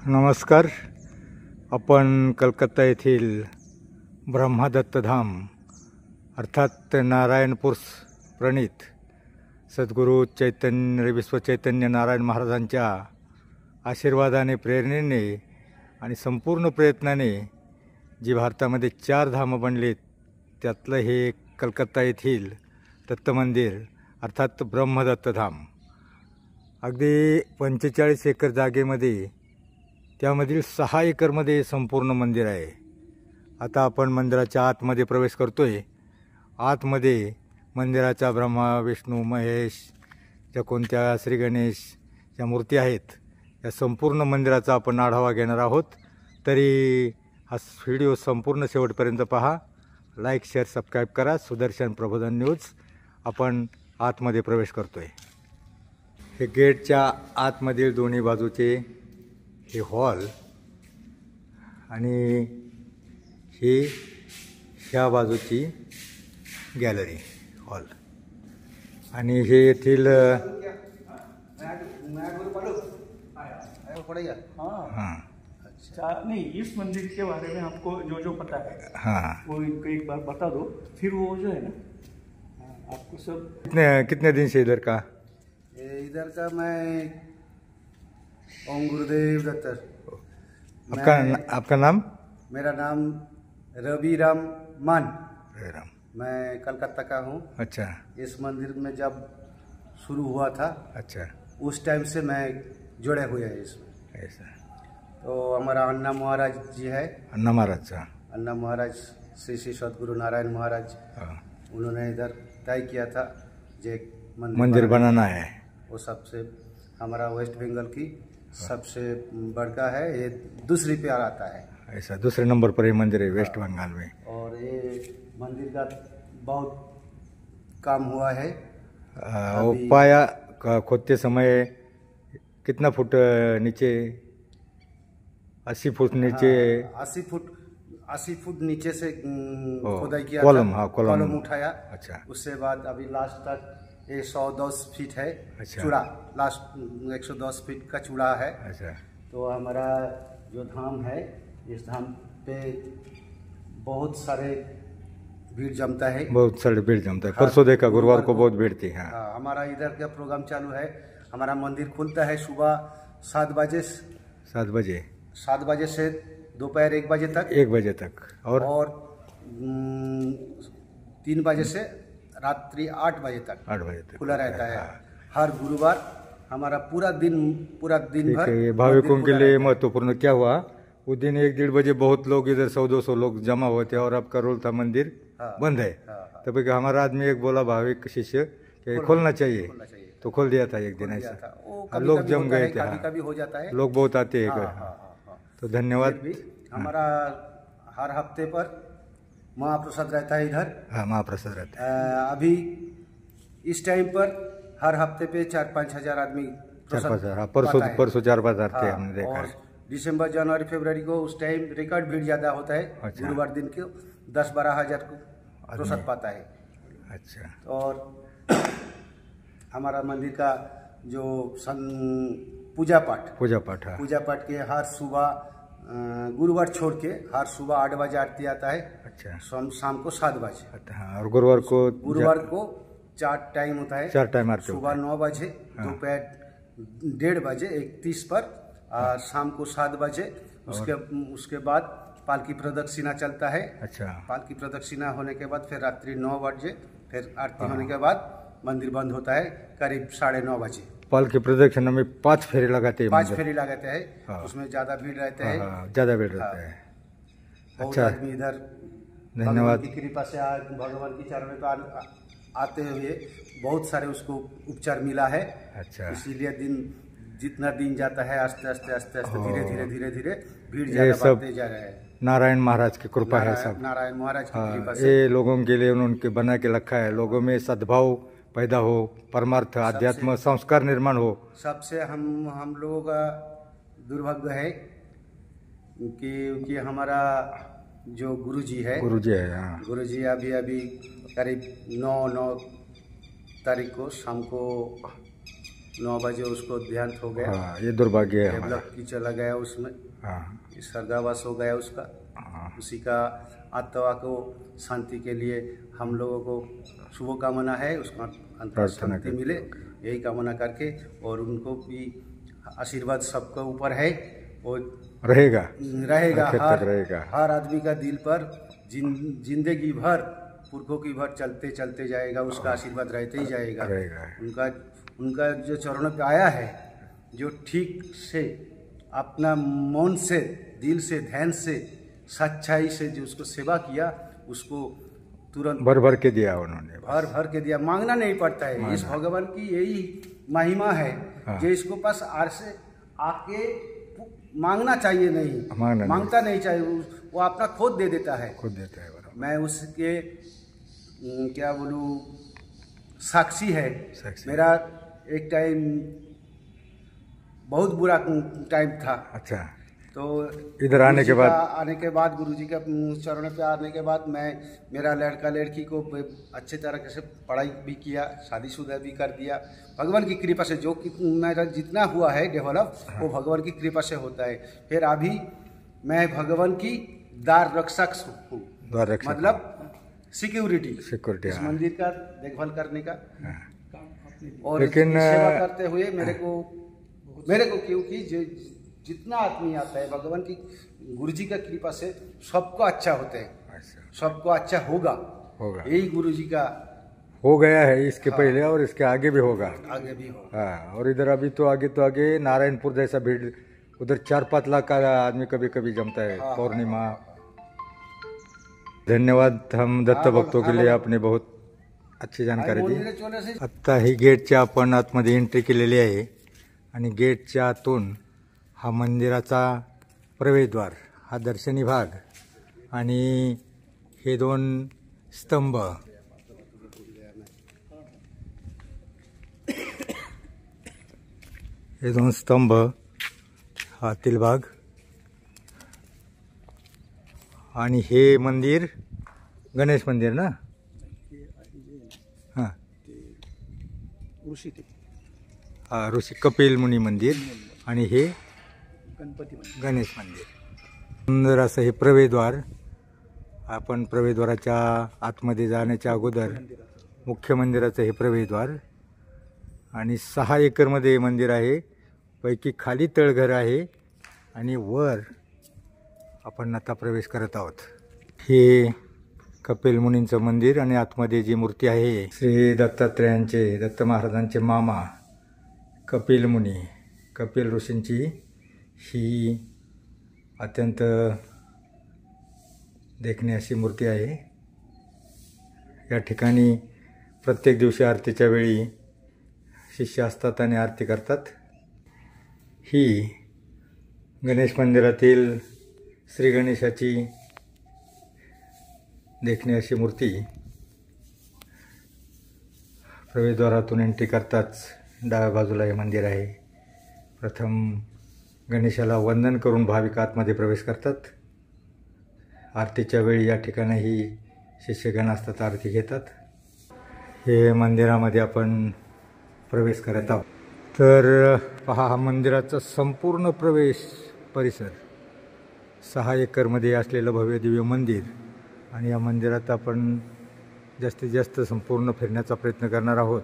नमस्कार. आपण कलकत्ता येथील ब्रह्मदत्तधाम अर्थात नारायणपूर प्रणीत सद्गुरू चैतन्य विश्वचैतन्य नारायण महाराजांच्या आशीर्वादाने, प्रेरणेने आणि संपूर्ण प्रयत्नाने जी भारतामध्ये 4 धाम बनलीत त्यातलं हे कलकत्ता येथील दत्तमंदिर अर्थात ब्रह्मदत्तधाम. अगदी 45 एकर जागेमध्ये, त्यामधील 6 एकरमध्ये संपूर्ण मंदिर आहे. आता आपण मंदिराच्या आतमध्ये प्रवेश करतोय. आतमध्ये मंदिराच्या ब्रह्मा, विष्णू, महेश, ज्या कोणत्या श्री गणेश ज्या मूर्ती आहेत या संपूर्ण मंदिराचा आपण आढावा घेणार आहोत. तरी हा व्हिडिओ संपूर्ण शेवटपर्यंत पहा. लाईक, शेअर, सबस्क्राईब करा. सुदर्शन प्रबोधन न्यूज. आपण आतमध्ये प्रवेश करतोय. हे गेटच्या आतमधील दोन्ही बाजूचे हे हॉल आणि ही ह्या बाजूची गॅलरी हॉल आणि हे येथील हाँ नहीं, इस मंदिर के बारे में आपको जो जो पता है हाँ वो इनको एक बार बता दो, फिर वो जो है ना आपको सब। कितने दिन से इधर का? इधर का मैं ओम गुरुदेव दत्त। आपका नाम? मेरा नाम रवि राम मान। राम। मैं कलकत्ता का हूँ। अच्छा। इस मंदिर में जब शुरू हुआ था, अच्छा, उस टाइम से मैं जुड़े हुए हैं इसमें। ऐसा तो हमारा अन्ना महाराज जी है। अन्ना महाराज? अन्ना महाराज श्री श्री सद्गुरु नारायण महाराज, उन्होंने इधर तय किया था जो एक मंदिर बनाना है। वो सबसे हमारा वेस्ट बंगाल की सबसे बड़का है। ये दूसरी पे आता है। ऐसा दूसरे नंबर पर ये मंदिर है वेस्ट बंगाल में। और ये मंदिर का बहुत काम हुआ है। वो पाया खोदते समय कितना फुट नीचे? 80 फुट नीचे। 80 फुट नीचे से खुदाई किया कॉलम। था। हाँ, कॉलम उठाया। अच्छा। उसके बाद अभी लास्ट तक ये 110 फीट है। अच्छा। चूड़ा लास्ट 110 फीट का चूड़ा है। अच्छा। तो हमारा जो धाम है, इस धाम पे बहुत सारे भीड़ जमता है। बहुत सारे भीड़ जमता है। परसों देखा, गुरुवार को बहुत भीड़ थी। हाँ। हमारा इधर का प्रोग्राम चालू है। हमारा मंदिर खुलता है सुबह 7 बजे। 7 बजे? 7 बजे से दोपहर 1 बजे तक। 1 बजे तक। और 3 बजे से रात्रि 8 बजे तक। 8 बजे तक खुला रहता है। हर गुरुवार हमारा पूरा दिन भर। भाविकों के लिए महत्वपूर्ण क्या हुआ, उस दिन 1-1:30 बजे बहुत लोग इधर 100-200 लोग जमा होते और आपका रोल था मंदिर बंद है। तब हमारा आदमी एक बोला, भाविक शिष्य कि खोलना चाहिए, तो खोल दिया था एक दिन। ऐसा लोग जम गए थे। कभी हो जाता है, लोग बहुत आते हैं। तो धन्यवाद। हमारा हर हफ्ते पर महाप्रसाद रहता है इधर। हाँ, महाप्रसाद रहता है। अभी इस टाइम पर हर हफ्ते पे 4-5 हजार आदमी परसों 4-5 हजार थे, हमने देखा। दिसंबर, जनवरी, फरवरी को उस टाइम रिकॉर्ड भीड़ ज्यादा होता है। अच्छा। गुरुवार दिन के 10-12 हजार को प्रसाद पाता है। अच्छा। और हमारा मंदिर का जो पूजा पाठ के हर सुबह गुरुवार छोड़ के हर सुबह 8 बजे आरती आता है। अच्छा। शाम को 7 बजे। और गुरुवार को 4 टाइम होता है। 4 टाइम आरती। सुबह 9 बजे, दोपहर 1:30 बजे 31 पर, और शाम को 7 बजे। उसके बाद पालकी प्रदक्षिणा चलता है। अच्छा। पालकी प्रदक्षिणा होने के बाद फिर रात्रि 9 बजे फिर आरती होने के बाद मंदिर बंद होता है करीब 9:30 बजे। पालकी प्रदक्षिणा में 5 फेरे लगाते हैं। 5 फेरी लगाते हैं। उसमें ज्यादा भीड़ रहते हैं। ज्यादा भीड़ रहता है। अच्छा। आदमी इधर धन्यवाद की कृपा से आज भगवान की चरणों पर आते हुए बहुत सारे उसको उपचार मिला है। अच्छा। इसीलिए जितना दिन जाता है आस्ते आस्ते धीरे धीरे भीड़ ज्यादा बढ़ते जा रहा है। नारायण महाराज की कृपा है। सब नारायण महाराज की कृपा से ये लोगों के लिए उन्होंने बना के रखा है। लोगों में सद्भाव पैदा हो, परमार्थ आध्यात्म संस्कार निर्माण हो। सबसे हम लोगों का दुर्भाग्य है कि हमारा जो गुरुजी है। गुरुजी अभी करीब 9 तारीख को शाम को 9 बजे उसको देहांत हो गया। हाँ, ये दुर्भाग्य है हमारा। डेवलप की चला गया उसमें। हाँ स्वर्गवास हो गया उसका। हाँ, उसी का आत्मा को शांति के लिए हम लोगों को शुभकामना है, उसका अंतर प्रार्थना शांति करते मिले, यही कामना करके। और उनको भी आशीर्वाद सबके ऊपर है, वो रहेगा रहेगा आखिर तक रहेगा। हर आदमी का दिल पर जिंदगी भर पुरखों की भर चलते चलते जाएगा, उसका आशीर्वाद रहते ही जाएगा। रहेगा। उनका उनका जो चरणों पे आया है, जो ठीक से अपना मन से, दिल से, ध्यान से, सच्चाई से जो उसको सेवा किया, उसको तुरंत भर भर के दिया उन्होंने। भर भर के दिया, मांगना नहीं पड़ता है। इस भगवान की यही महिमा है। हाँ। जो इसको पास आर से आके मांगना चाहिए, नहीं मांगता नहीं चाहिए, वो अपना खुद दे देता है। खुद देता है बराबर। मैं उसके क्या बोलूँ, साक्षी है। साक्षी। मेरा एक टाइम बहुत बुरा टाइम था। अच्छा, तो इधर आने के बाद गुरुजी के चरणों पे आने के बाद मैं मेरा लड़का लड़की को अच्छे तरह से पढ़ाई भी किया, शादीशुदा भी कर दिया। भगवान की कृपा से जो मेरा जितना हुआ है डेवलप, वो भगवान की कृपा से होता है। फिर अभी मैं भगवान की द्वार रक्षक हूँ, मतलब सिक्योरिटी इस मंदिर का देखभाल करने का। और लेकिन सेवा करते हुए मेरे को क्योंकि जितना आदमी आता है भगवान की गुरुजी का कृपा से सबको अच्छा होता है, सबको अच्छा होगा। यही गुरुजी का हो गया है इसके पहले और इसके आगे भी होगा। आगे भी होगा। हाँ, और इधर अभी तो आगे नारायणपुर जैसा भीड़, उधर 4-5 लाख का आदमी कभी कभी जमता है पौर्णिमा। धन्यवाद हम दत्त भक्तों के लिए, आपने बहुत अच्छी जानकारी दी। आत्ता ही गेटच्या आपण आतमध्ये एंट्री केलेली आहे आणि गेटच्या आतून हा मंदिराचा प्रवेशद्वार, हा दर्शनी भाग आणि हे 2 स्तंभ, हे 2 स्तंभ, हा आतील भाग आणि हे मंदिर गणेश मंदिर ना। हां, ऋषी कपिल मुनी मंदिर आणि हे गणेश मंदिर। सुंदर असं हे प्रवेशद्वार। आपण प्रवेशद्वाराच्या आतमध्ये जाण्याच्या अगोदर मुख्य मंदिराचं हे प्रवेशद्वार आणि 6 एकरमध्ये हे मंदिर आहे। पैकी खाली तळघर आहे आणि वर आपण आता प्रवेश करत आहोत। हे कपिल मुनींचं मंदिर आणि आतमध्ये जी मूर्ती आहे श्री दत्तात्रेयांचे, दत्त महाराजांचे मामा कपिल मुनी, कपिल ऋषींची ही अत्यंत देखणी अशी मूर्ती आहे। या ठिकाणी प्रत्येक दिवशी आरतीच्या वेळी शिष्य असतात आणि आरती करतात। ही गणेश मंदिरातील श्री गणेशाची देखणी अशी मूर्ती प्रवेशद्वारातून एंट्री करताच डाव्या बाजूला हे मंदिर आहे। प्रथम गणेशाला वंदन करून भाविक आतमध्ये प्रवेश करतात। आरतीच्या वेळी या ठिकाणीही शिष्यगण असतात, आरती घेतात। हे मंदिरामध्ये आपण प्रवेश करत आहोत। तर पहा, हा मंदिराचा संपूर्ण प्रवेश परिसर 6 एकरमध्ये असलेलं भव्य दिव्य मंदिर आणि या मंदिरात आपण जास्तीत जास्त संपूर्ण फिरण्याचा प्रयत्न करणार आहोत।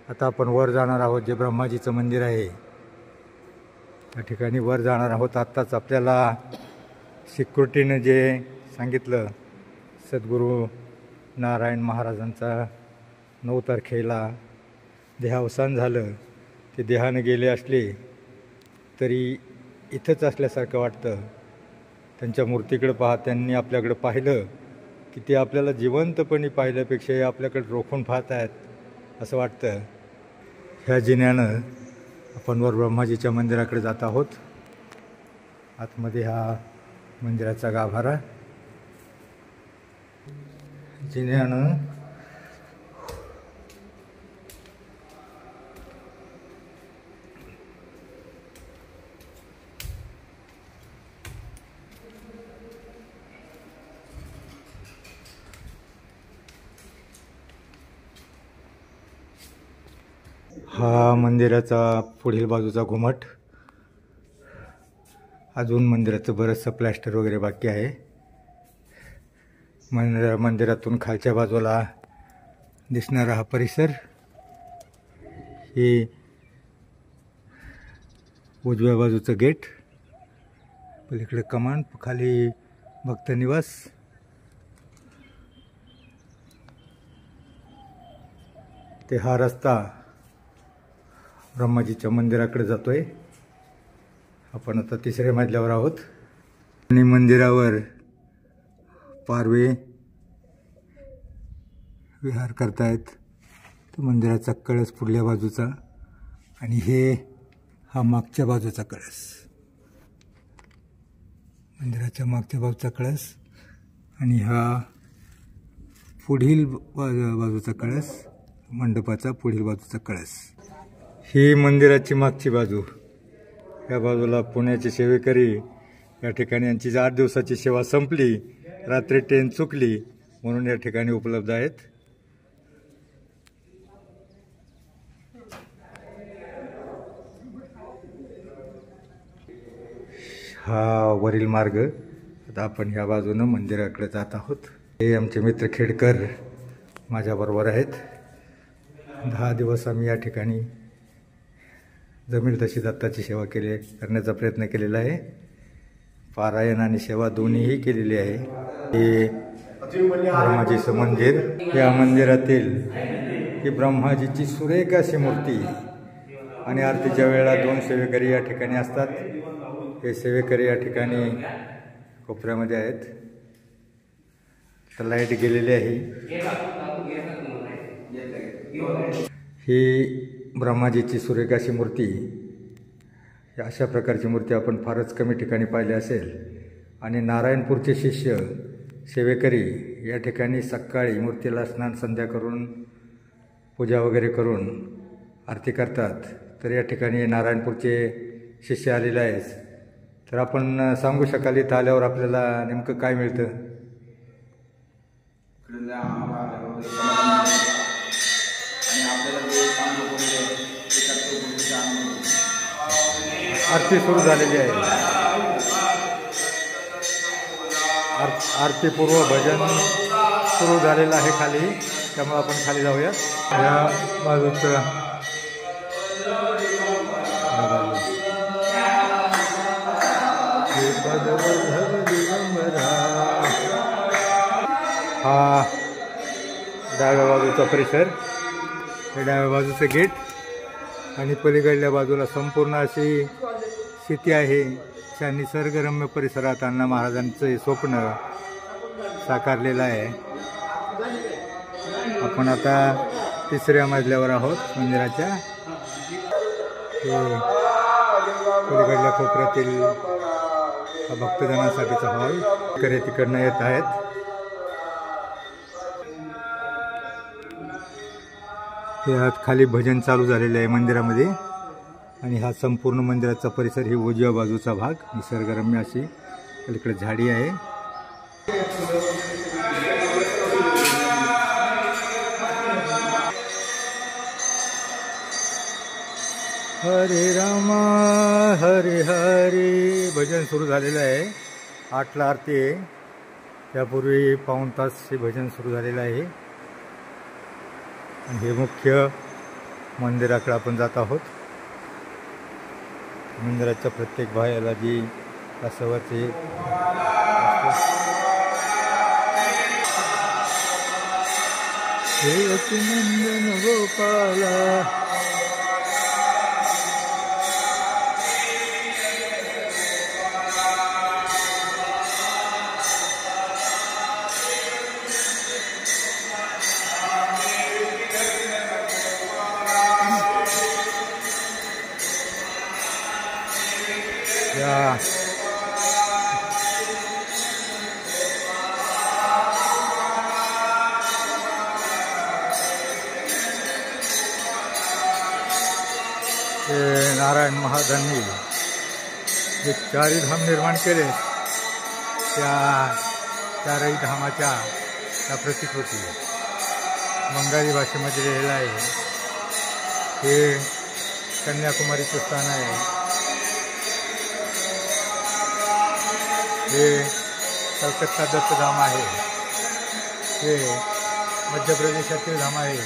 आता आपण वर जाणार आहोत, जे ब्रह्माजीचं मंदिर आहे या ठिकाणी वर जाणार आहोत। आत्ताच आपल्याला सिक्युरिटीनं जे सांगितलं, सद्गुरू नारायण महाराजांचा 9 तारखेला देहावसान झालं। ते देहाने गेले असले तरी इथंच असल्यासारखं वाटतं। त्यांच्या मूर्तीकडे पहा, त्यांनी आपल्याकडे पाहिलं की ते आपल्याला जिवंतपणी पाहिल्यापेक्षा आपल्याकडे रोखून पाहत आहेत असं वाटतं। ह्या जिन्यानं आपण वर ब्रह्माजीच्या मंदिराकडे जात आहोत। आतमध्ये हा मंदिराचा गाभारा, जिन्यानं हा मंदिराचा पुढील बाजूचा घुमट. अजून मंदिराचं बरंचसं प्लॅस्टर वगैरे बाकी आहे. मंदिरातून खालच्या बाजूला दिसणारा हा परिसर. हे उजव्या बाजूचं गेट, पलीकडे कमान, खाली भक्त निवास. ते हा रस्ता ब्रह्माजीच्या मंदिराकडे जातोय. आपण आता 3ऱ्या मजल्यावर आहोत आणि मंदिरावर पारवे विहार करतायत. तो मंदिराचा कळस पुढल्या बाजूचा आणि हा मागच्या बाजूचा कळस. मंदिराच्या मागच्या बाजूचा कळस आणि हा पुढील बाजूचा कळस, मंडपाचा पुढील बाजूचा कळस. ही मंदिराची मागची बाजू. या बाजूला पुण्याचे सेवेकरी या ठिकाणी यांची 8 दिवसाची सेवा संपली, रात्री ट्रेन चुकली म्हणून या ठिकाणी उपलब्ध आहेत. हा वरील मार्ग. आता आपण ह्या बाजूनं मंदिराकडे जात आहोत. हे आमचे मित्र खेडकर माझ्याबरोबर आहेत. 10 दिवस आम्ही या ठिकाणी जमेल तशी दत्ताची सेवा करण्याचा प्रयत्न केलेला आहे. पारायण आणि सेवा दोन्हीही केलेली आहे. हे ब्रह्माजीचं मंदिर. या मंदिरातील ही ब्रह्माजीची सुरेख अशी मूर्ती आणि आरतीच्या वेळेला 2 सेवेकरी या ठिकाणी असतात. हे सेवेकरी या ठिकाणी कोपऱ्यामध्ये आहेत. तर लाईट गेलेली आहे. ही ब्रह्माजीची सुरेख अशी मूर्ती. अशा प्रकारची मूर्ती आपण फारच कमी ठिकाणी पाहिली असेल. आणि नारायणपूरचे शिष्य सेवेकरी या ठिकाणी सकाळी मूर्तीला स्नान संध्या करून पूजा वगैरे करून आरती करतात. तर या ठिकाणी नारायणपूरचे शिष्य आलेले आहेत. तर आपण सांगू शकाल इथं आल्यावर आपल्याला नेमकं काय मिळतं? आरती सुरू झालेली आहे. आरतीपूर्व भजन सुरू झालेलं आहे खाली. त्यामुळे आपण खाली जाऊया. या बाजूचं हा डाव्या बाजूचा परिसर. हे डाव्या बाजूचं गेट आणि पलीकडल्या बाजूला संपूर्ण अशी स्थिती आहे. त्या निसर्गरम्य परिसरात अण्णा महाराजांचं स्वप्न साकारलेलं आहे. आपण आता 3ऱ्या मजल्यावर आहोत मंदिराच्या. हे पलीकडल्या कोपऱ्यातील भक्तजनांसाठीचा हॉल. करे तिकडनं येत आहेत. हे आत खाली भजन चालू झालेलं आहे मंदिरामध्ये. आणि हा संपूर्ण मंदिराचा परिसर ही उजव्या बाजूचा भाग. निसर्गरम्य अशी पलीकडे झाडी आहे. हरे रामा हरे हरे भजन सुरू झालेलं आहे. 8ला आरती आहे. त्यापूर्वी पाऊण तास हे भजन सुरू झालेलं आहे. आणि हे मुख्य मंदिराकडे आपण जात आहोत. मंदिराच्या प्रत्येक बाहेरला जी कासवाचे नंदन गोपाला या नारायण महाराजांनी जे 4 धाम निर्माण केले त्या 4ही धामाच्या त्या प्रतिकृती बंगाली भाषेमध्ये लिहिलेलं आहे. हे कन्याकुमारीचं स्थान आहे. हे कलकत्ता दत्तधाम आहे. हे मध्य प्रदेशातील धाम आहे.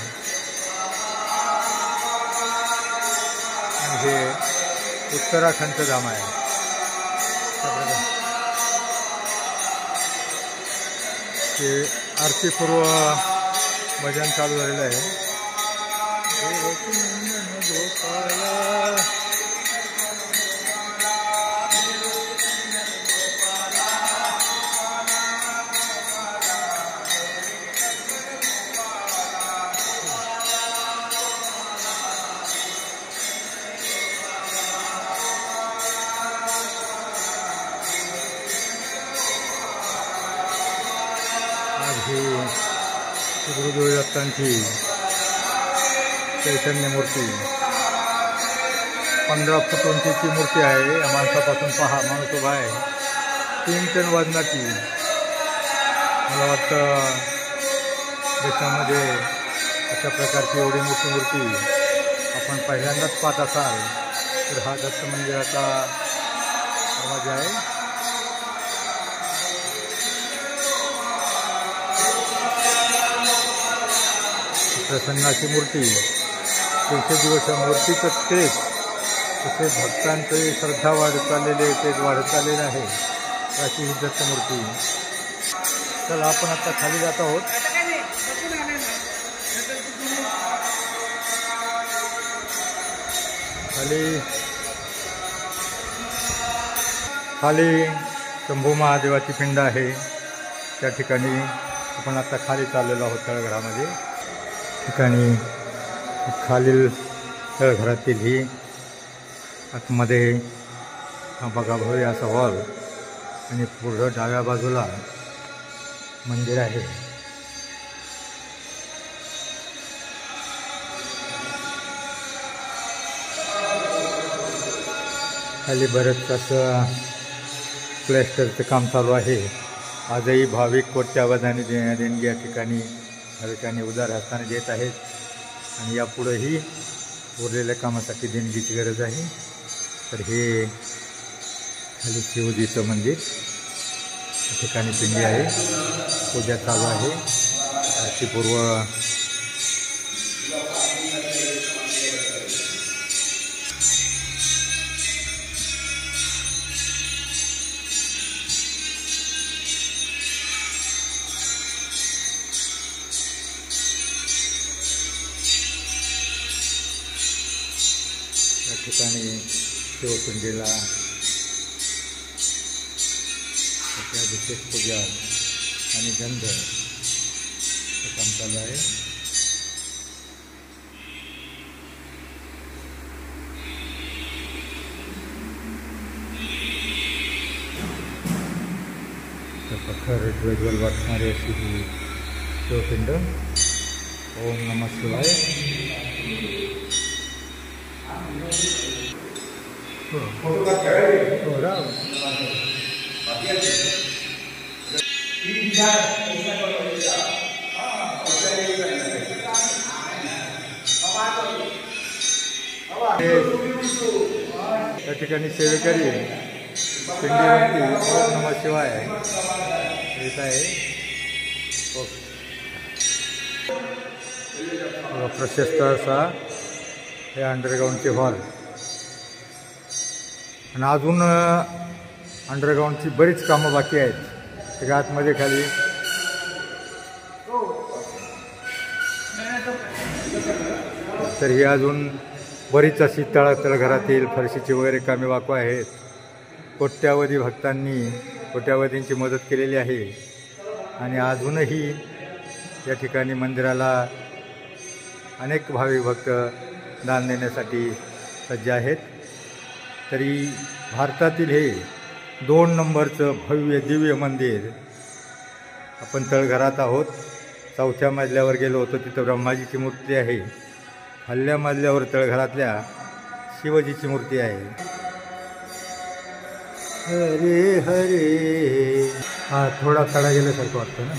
आणि हे उत्तराखंडचं धाम आहे. हे आरतीपूर्व भजन चालू झालेलं आहे. गुरुदेव दत्तांची चैतन्य मूर्ती 15 फूट उंचीची मूर्ती आहे. या माणसापासून पहा, माणूस उभा आहे. 3 टन वजनाची. मला वाटतं देशामध्ये अशा प्रकारची एवढी मोठी मूर्ती आपण पहिल्यांदाच पाहत असाल तर हा दत्त मंदिराचा दरवाजा आहे. प्रसन्नाची मूर्ती 300 दिवस या मूर्तीचं तेज तसे भक्तांचे श्रद्धा वाढत चाललेले तेज वाढत चाललेलं आहे. अशी ही दत्त मूर्ती. चला आपण आता खाली जात आहोत. खाली शंभू महादेवाची पिंड आहे. त्या ठिकाणी आपण आता खाली चाललेलो आहोत तळघरामध्ये. ठिकाणी खालील तळघरातील ही आतमध्ये हा बघा भव्य असा हॉल आणि पुढं डाव्या बाजूला मंदिर आहे. खाली बरंच असं प्लॅस्टरचं काम चालू आहे. आजही भाविक कोट्यावधानी देणगी या ठिकाणी भाविकांनी उदार हस्ताने देत आहेत. आणि यापुढेही उरलेल्या कामासाठी देणगीची गरज आहे. तर हे खाली शिवजीचं मंदिर या ठिकाणी पिंडी आहे. पूजा चालू आहे. आरतीपूर्व या ठिकाणी शिवपिंडीला विशेष पूजा आणि गंध काम चालू आहे. प्रखर ज्वल वाटणारी अशी ही शिवपिंड. ओम नमः शिवाय. त्या ठिकाणी सेवेकरी पिंडी ओम नमः शिवाय येत आहे. प्रशस्त असा हे अंडरग्राऊंडचे हॉल. आणि अजून अंडरग्राऊंडची बरीच कामं बाकी आहेत. त्याच्या आतमध्ये खाली तर ही अजून बरीच अशी तळघरातील फरशीची वगैरे कामे बाकी आहेत. कोट्यावधी भक्तांनी कोट्यावधींची मदत केलेली आहे. आणि अजूनही या ठिकाणी मंदिराला अनेक भाविक भक्त दान देण्यासाठी सज्ज आहेत. तरी भारतातील हे 2 नंबरचं भव्य दिव्य मंदिर. आपण तळघरात आहोत. 4थ्या मजल्यावर गेलो होतो. तिथं ब्रह्माजीची मूर्ती आहे. खालच्या मजल्यावर तळघरातल्या शिवजीची मूर्ती आहे. हरे हरे. हा थोडा तडा गेल्यासारखं वाटतं ना.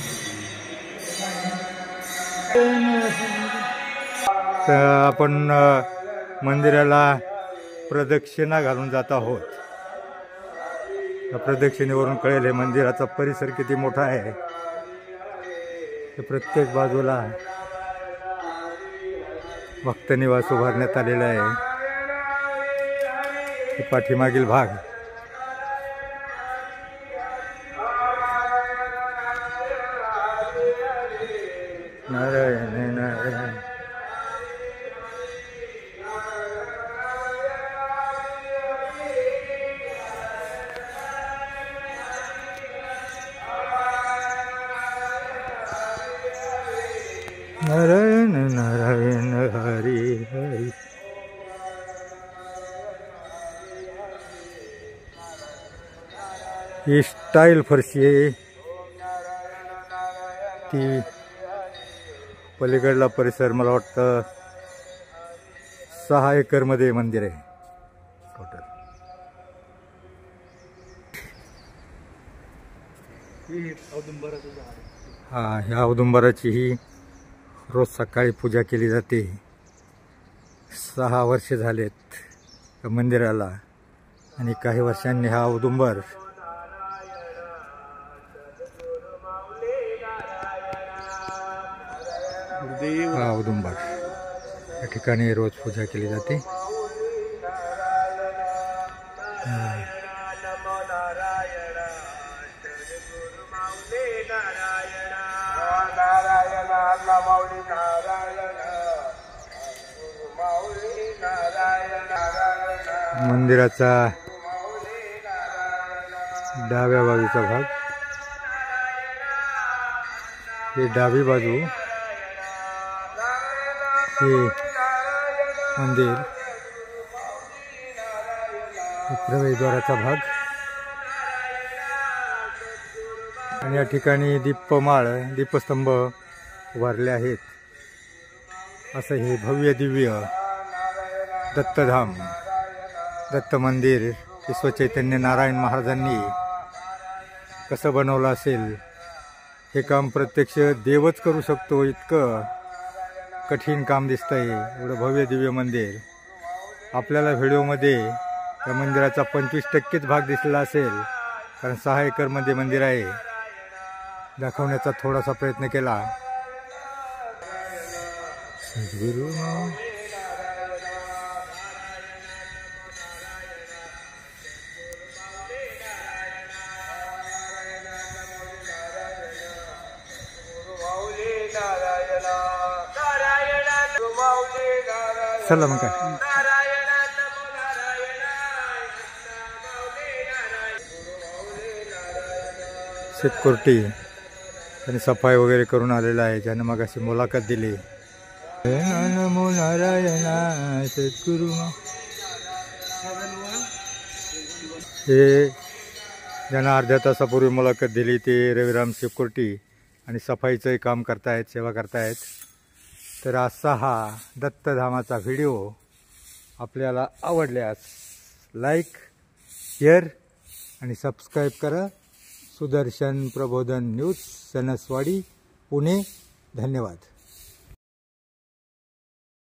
तर आपण मंदिराला प्रदक्षिणा घालून जात आहोत. या प्रदक्षिणेवरून कळेल हे मंदिराचा परिसर किती मोठा आहे. प्रत्येक बाजूला भक्त निवास उभारण्यात आलेला आहे. पाठीमागील भाग नारायण नारायण नारायण नारायण हरी हरी. ही स्टाईल फरशी आहे. ती पलीकडला परिसर मला वाटतं 6 एकरमध्ये मंदिर आहे टोटल. हा, ह्या औदुंबराची ही रोज सकाळी पूजा केली जाते. 6 वर्ष झालेत या मंदिराला आणि काही वर्षांनी हा औदुंबर औदुंबर या ठिकाणी रोज पूजा केली जाते. मंदिराचा डाव्या बाजूचा भाग, ही डावी बाजू, हे मंदिर, प्रवेशद्वाराचा भाग आणि या ठिकाणी दीपमाळ दीपस्तंभ उभारले आहेत. असं हे भव्य दिव्य दत्तधाम दत्त मंदिर विश्वचैतन्य नारायण महाराजांनी कसं बनवलं असेल हे काम प्रत्यक्ष देवच करू शकतो. इतकं कठीण काम दिसतंय. एवढं भव्य दिव्य मंदिर आपल्याला व्हिडिओमध्ये या मंदिराचा 25% भाग दिसलेला असेल, कारण 6 एकरमध्ये मंदिर आहे. दाखवण्याचा थोडासा प्रयत्न केला. सद्गुरु चला मग काय सिक्युरिटी आणि सफाई वगैरे करून आलेला आहे, ज्यानं मग अशी मुलाखत दिली. नमो नारायण सद्गुरु. हे ज्यांना अर्ध्या तासापूर्वी मुलाखत दिली ते रविराम सिक्युरिटी आणि सफाईचंही काम करतायत, सेवा करतायत. तर असा हा दत्तधामाचा व्हिडिओ आपल्याला आवडल्यास लाईक, शेअर आणि सबस्क्राईब करा. सुदर्शन प्रबोधन न्यूज, सणसवाडी, पुणे. धन्यवाद.